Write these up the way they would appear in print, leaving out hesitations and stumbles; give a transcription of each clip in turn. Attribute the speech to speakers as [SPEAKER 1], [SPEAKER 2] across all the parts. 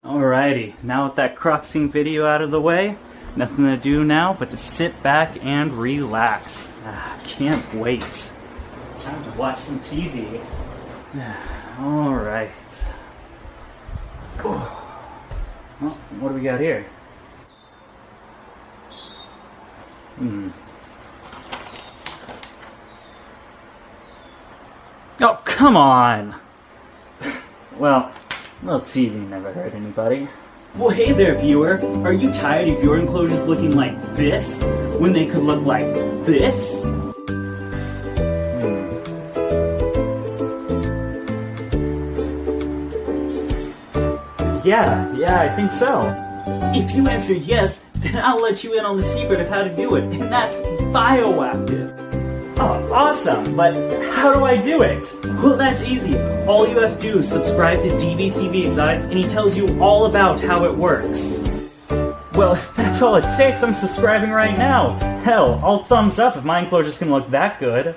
[SPEAKER 1] Alrighty, now with that crop scene video out of the way, nothing to do now but to sit back and relax. Can't wait. Time to watch some TV. Alright. Well, what do we got here? Oh, come on! Well, a little TV never hurt anybody. Well, hey there, viewer. Are you tired of your enclosures looking like this when they could look like this? Yeah, I think so. If you answered yes, then I'll let you in on the secret of how to do it, and that's bioactive. Oh, awesome, but how do I do it? Well, that's easy. All you have to do is subscribe to DVCV Insights, and he tells you all about how it works. Well, if that's all it takes, I'm subscribing right now. Hell, I'll thumbs up if my enclosures can look that good.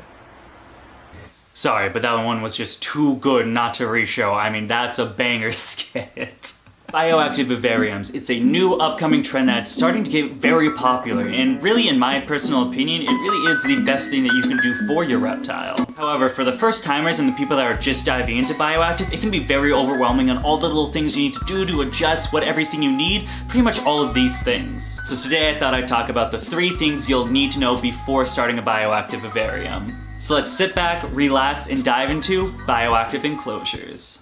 [SPEAKER 1] Sorry, but that one was just too good not to re-show. I mean, that's a banger skit. Bioactive vivariums. It's a new upcoming trend that's starting to get very popular, and really, in my personal opinion, it really is the best thing that you can do for your reptile. However, for the first timers and the people that are just diving into bioactive, it can be very overwhelming on all the little things you need to do to adjust what everything you need, pretty much all of these things. So today I thought I'd talk about the 3 things you'll need to know before starting a bioactive vivarium. So let's sit back, relax, and dive into bioactive enclosures.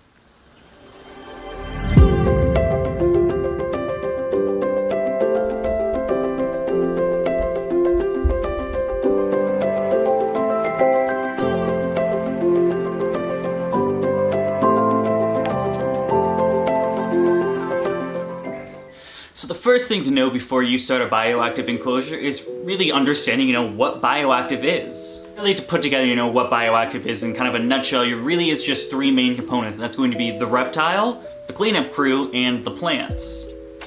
[SPEAKER 1] So the first thing to know before you start a bioactive enclosure is really understanding, what bioactive is. Really, to put together, what bioactive is in kind of a nutshell, it really is just 3 main components. That's going to be the reptile, the cleanup crew, and the plants.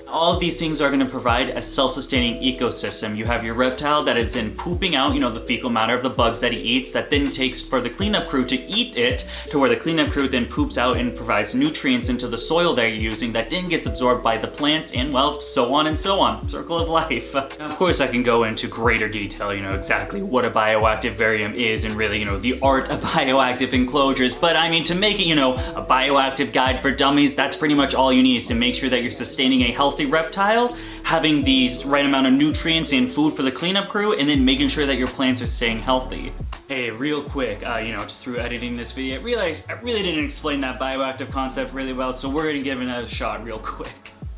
[SPEAKER 1] All of these things are going to provide a self-sustaining ecosystem. You have your reptile that is then pooping out, the fecal matter of the bugs that he eats, that then takes for the cleanup crew to eat it, to where the cleanup crew then poops out and provides nutrients into the soil they're using that then gets absorbed by the plants, and well, so on and so on. Circle of life. Of course, I can go into greater detail, exactly what a bioactive vivarium is and really, the art of bioactive enclosures. But I mean, to make it, a bioactive guide for dummies, that's pretty much all you need, is to make sure that you're sustaining a healthy reptile, having the right amount of nutrients and food for the cleanup crew, and then making sure that your plants are staying healthy. Hey, real quick, just through editing this video, I realized I really didn't explain that bioactive concept really well, so we're gonna give it another shot real quick.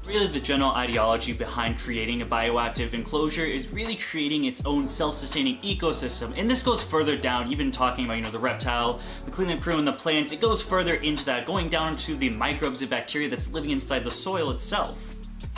[SPEAKER 1] Really, the general ideology behind creating a bioactive enclosure is really creating its own self-sustaining ecosystem. And this goes further down, even talking about, the reptile, the cleanup crew, and the plants. It goes further into that, going down to the microbes and bacteria that's living inside the soil itself.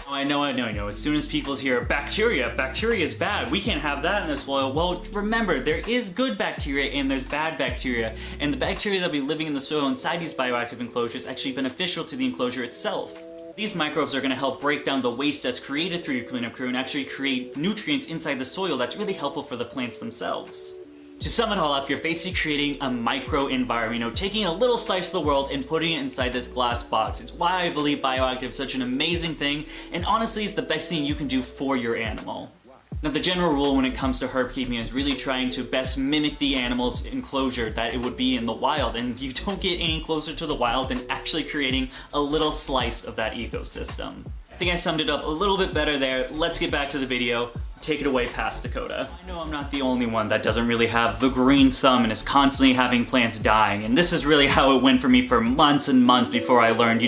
[SPEAKER 1] Oh, I know. As soon as people hear bacteria is bad, we can't have that in the soil. Well, remember, there is good bacteria and there's bad bacteria. And the bacteria that'll be living in the soil inside these bioactive enclosures is actually beneficial to the enclosure itself. These microbes are going to help break down the waste that's created through your cleanup crew and actually create nutrients inside the soil that's really helpful for the plants themselves. To sum it all up, you're basically creating a micro environment, taking a little slice of the world and putting it inside this glass box. It's why I believe bioactive is such an amazing thing, and honestly, it's the best thing you can do for your animal. Now, the general rule when it comes to herb keeping is really trying to best mimic the animal's enclosure that it would be in the wild, and you don't get any closer to the wild than actually creating a little slice of that ecosystem. I think I summed it up a little bit better there. Let's get back to the video. Take it away, past Dakota. I know I'm not the only one that doesn't really have the green thumb and is constantly having plants dying, and this is really how it went for me for months and months before I learned,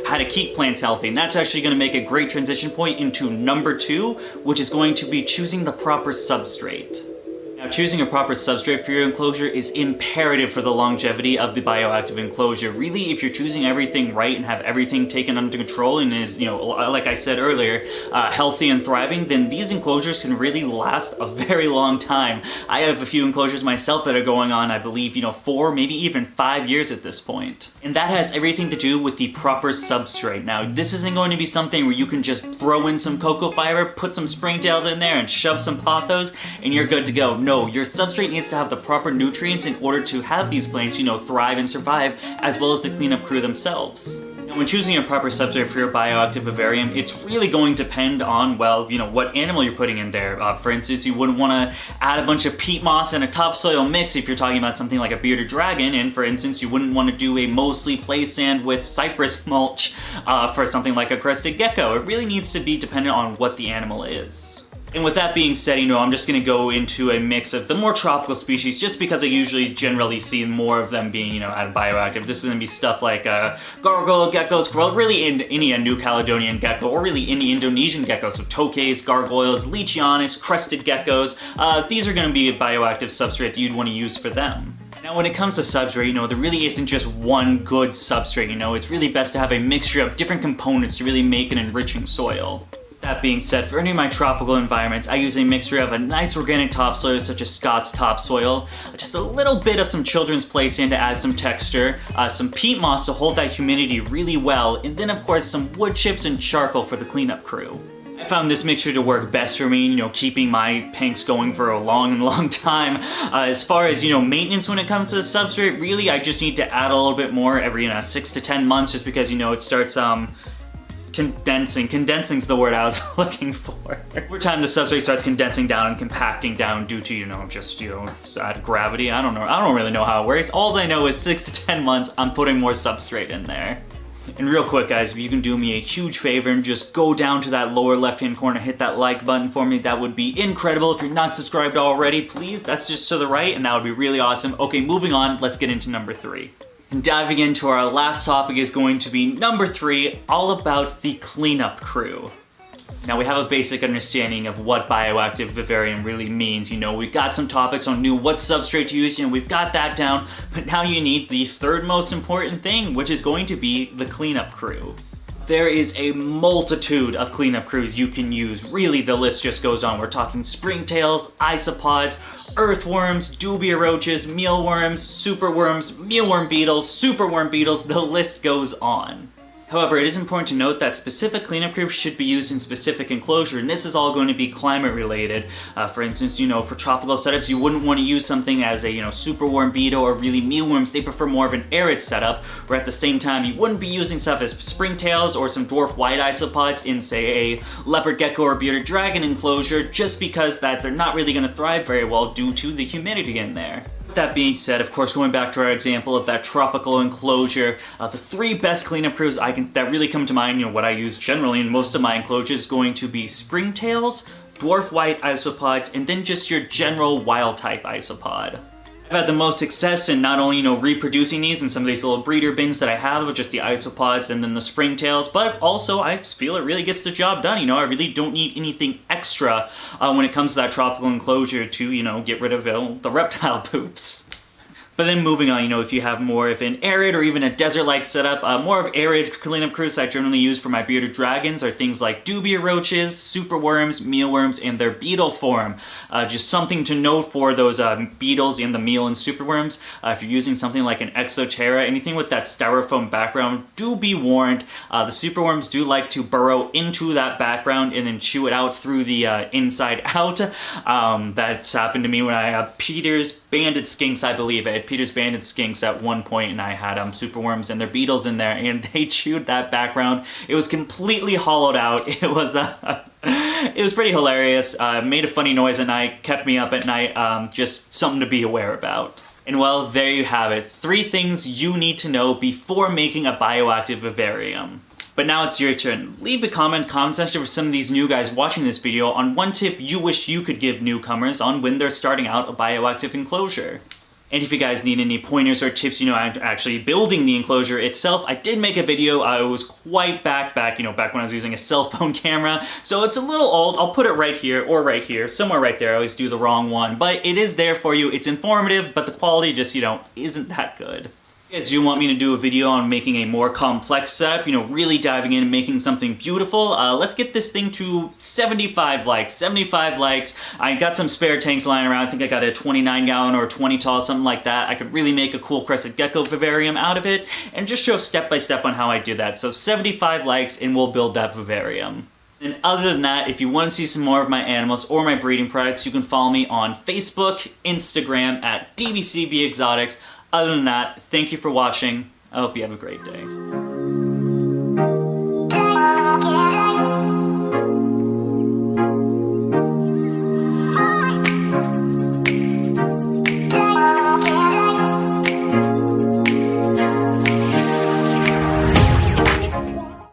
[SPEAKER 1] how to keep plants healthy. And that's actually going to make a great transition point into number 2, which is going to be choosing the proper substrate. Now, choosing a proper substrate for your enclosure is imperative for the longevity of the bioactive enclosure. Really, if you're choosing everything right and have everything taken under control and is, like I said earlier, healthy and thriving, then these enclosures can really last a very long time. I have a few enclosures myself that are going on, I believe, 4, maybe even 5 years at this point. And that has everything to do with the proper substrate. Now, this isn't going to be something where you can just throw in some cocoa fiber, put some springtails in there, and shove some pothos, and you're good to go. No, your substrate needs to have the proper nutrients in order to have these plants, thrive and survive, as well as the cleanup crew themselves. When choosing a proper substrate for your bioactive vivarium, it's really going to depend on, well, what animal you're putting in there. For instance, you wouldn't want to add a bunch of peat moss and a topsoil mix if you're talking about something like a bearded dragon, and for instance, you wouldn't want to do a mostly play sand with cypress mulch for something like a crested gecko. It really needs to be dependent on what the animal is. And with that being said, I'm just going to go into a mix of the more tropical species just because I usually generally see more of them being, added bioactive. This is going to be stuff like gargoyle geckos, well, really any New Caledonian gecko, or really any Indonesian gecko, so tokays, gargoyles, leachianus, crested geckos. These are going to be a bioactive substrate that you'd want to use for them. Now when it comes to substrate, there really isn't just one good substrate, it's really best to have a mixture of different components to really make an enriching soil. That being said, for any of my tropical environments, I use a mixture of a nice organic topsoil such as Scott's topsoil, just a little bit of some children's play sand to add some texture, some peat moss to hold that humidity really well, and then of course some wood chips and charcoal for the cleanup crew. I found this mixture to work best for me, keeping my pinks going for a long time. As far as, maintenance when it comes to substrate, really I just need to add a little bit more every 6 to 10 months just because, it starts condensing. Condensing's the word I was looking for. Over time, the substrate starts condensing down and compacting down due to, just, gravity. I don't know. I don't really know how it works. All I know is 6 to 10 months, I'm putting more substrate in there. And real quick, guys, if you can do me a huge favor and just go down to that lower left-hand corner, hit that like button for me, that would be incredible. If you're not subscribed already, please, that's just to the right, and that would be really awesome. Okay, moving on, let's get into number 3. And diving into our last topic is going to be number 3, all about the cleanup crew. Now we have a basic understanding of what bioactive vivarium really means. We've got some topics on what substrate to use, we've got that down, but now you need the third most important thing, which is going to be the cleanup crew. There is a multitude of cleanup crews you can use. Really, the list just goes on. We're talking springtails, isopods, earthworms, dubia roaches, mealworms, superworms, mealworm beetles, superworm beetles, the list goes on. However, it is important to note that specific cleanup crews should be used in specific enclosure, and this is all going to be climate related. For instance, for tropical setups, you wouldn't want to use something as a, superworm beetle or really mealworms. They prefer more of an arid setup, where at the same time, you wouldn't be using stuff as springtails or some dwarf white isopods in, say, a leopard gecko or bearded dragon enclosure, just because that they're not really going to thrive very well due to the humidity in there. That being said, of course, going back to our example of that tropical enclosure, the 3 best cleanup crews that really come to mind, what I use generally in most of my enclosures, is going to be springtails, dwarf white isopods, and then just your general wild type isopod. I've had the most success in not only, reproducing these in some of these little breeder bins that I have with just the isopods and then the springtails, but also I feel it really gets the job done. I really don't need anything extra when it comes to that tropical enclosure to, get rid of the reptile poops. But then moving on, if you have more of an arid or even a desert-like setup, more of arid cleanup crews I generally use for my bearded dragons are things like dubia roaches, superworms, mealworms, and their beetle form. Just something to note for those beetles in the meal and superworms. If you're using something like an exoterra, anything with that styrofoam background, do be warned. The superworms do like to burrow into that background and then chew it out through the inside out. That's happened to me when I had Peter's banded skinks, I believe. I had Peter's banded skinks at one point, and I had superworms and their beetles in there, and they chewed that background. It was completely hollowed out. It was pretty hilarious. Made a funny noise at night, kept me up at night. Just something to be aware about. And well, there you have it. 3 things you need to know before making a bioactive vivarium. But now it's your turn. Leave a comment section for some of these new guys watching this video on one tip you wish you could give newcomers on when they're starting out a bioactive enclosure. And if you guys need any pointers or tips, actually building the enclosure itself, I did make a video. It was quite back when I was using a cell phone camera. So it's a little old. I'll put it right here or right here, somewhere right there. I always do the wrong one, but it is there for you. It's informative, but the quality just, isn't that good. If you want me to do a video on making a more complex setup, really diving in and making something beautiful, let's get this thing to 75 likes. 75 likes. I got some spare tanks lying around. I think I got a 29 gallon or 20 tall, something like that. I could really make a cool crested gecko vivarium out of it and just show step by step on how I did that. So 75 likes and we'll build that vivarium. And other than that, if you want to see some more of my animals or my breeding products, you can follow me on Facebook, Instagram at DBCB Exotics. Other than that, thank you for watching. I hope you have a great day.